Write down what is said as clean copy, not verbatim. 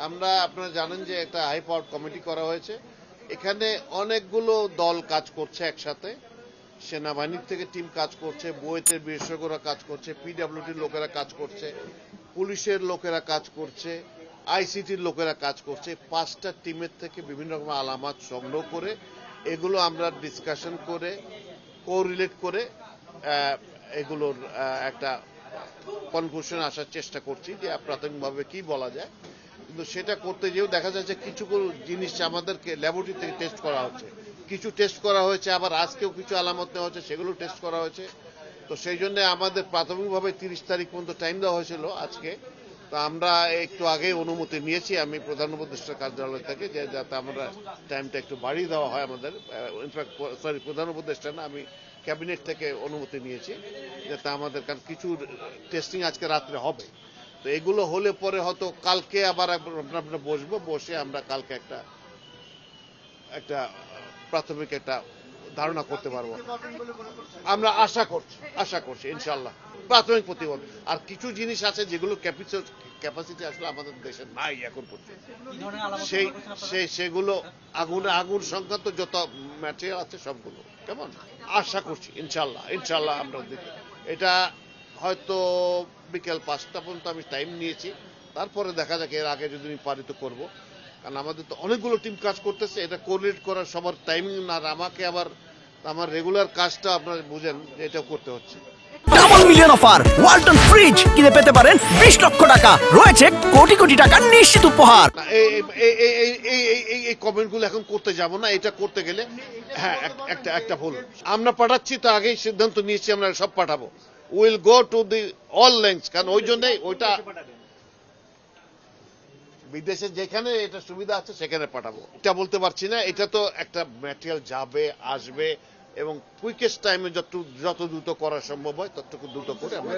আমরা আপনারা জানেন যে একটা হাই পাওয়ার কমিটি করা হয়েছে। এখানে অনেকগুলো দল কাজ করছে একসাথে। সেনাবাহিনীর থেকে টিম কাজ করছে, বুয়েটের বিশেষজ্ঞরা কাজ করছে, পিডব্লিউডির লোকেরা কাজ করছে, পুলিশের লোকেরা কাজ করছে, আইসিটির লোকেরা কাজ করছে। 5টা টিমের থেকে বিভিন্ন রকম আলামত সংগ্রহ করে এগুলো আমরা ডিসকাশন করে কোরিলেট করে এগুলোর একটা কনক্লুশন আসার চেষ্টা করছি যে প্রাথমিকভাবে কি বলা যায়। কিন্তু সেটা করতে যেও দেখা যাচ্ছে কিছু জিনিস আমাদেরকে ল্যাবরেটরি থেকে টেস্ট করা হচ্ছে, কিছু টেস্ট করা হয়েছে, আবার আজকেও কিছু আলামত নেওয়া হচ্ছে, সেগুলো টেস্ট করা হয়েছে। তো সেই জন্য আমাদের প্রাথমিকভাবে 30 তারিখ পর্যন্ত টাইম দেওয়া হয়েছিল আজকে। তো আমরা একটু আগে অনুমতি নিয়েছি আমি প্রধান উপদেষ্টার কার্যালয় থেকে, যে যাতে আমরা টাইমটা একটু বাড়িয়ে দেওয়া হয় আমাদের। ইনফ্যাক্ট সরি, প্রধান উপদেষ্টা না, আমি ক্যাবিনেট থেকে অনুমতি নিয়েছি যাতে আমাদের, কারণ কিছু টেস্টিং আজকে রাত্রে হবে। তো এগুলো হলে পরে হয়তো কালকে আবার আমরা বসে আমরা কালকে একটা প্রাথমিক একটা ধারণা করতে পারবো। আমরা আশা করছি ইনশাল্লাহ প্রাথমিক প্রতিবন্ধ। আর কিছু জিনিস আছে যেগুলো ক্যাপাসিটি আসলে আমাদের দেশে নাই এখন পর্যন্ত, সেগুলো আগুন সংক্রান্ত যত ম্যাটেরিয়াল আছে সবগুলো কেমন আশা করছি ইনশাল্লাহ আমরা এটা হয়তো বিকেল 5টা পর্যন্ত আমি টাইম নিয়েছি। তারপরে দেখা যাক, এর আগে যদি আমি পারি তো করবো, কারণ আমাদের তো অনেকগুলো টিম কাজ করতেছে। এটা কোঅর্ডিনেট করার সবার টাইমিং না, আমাকে আবার আমার রেগুলার কাজটা আপনারা বুঝেন যে এটাও করতে হচ্ছে। Double million offer Walton fridge কিনে পেতে পারেন 20 লক্ষ টাকা, রয়েছে কোটি কোটি টাকার নিশ্চিত উপহার। এই কমেন্টগুলো এখন করতে যাব না, এটা করতে গেলে হ্যাঁ একটা ভুল আমরা পাঠাচ্ছি, তো আগেই সিদ্ধান্ত নিয়েছি আমরা সব পাঠাবো। Will go to the all lengths, কারণ ওই জন্যই ওইটা বিদেশে যেখানে এটা সুবিধা আছে সেখানে পাঠাবো। এটা বলতে পারছি না, এটা তো একটা ম্যাটেরিয়াল যাবে আসবে এবং কুইকেস্ট টাইমে যত দ্রুত করা সম্ভব হয় ততটুকু দ্রুত করে আমরা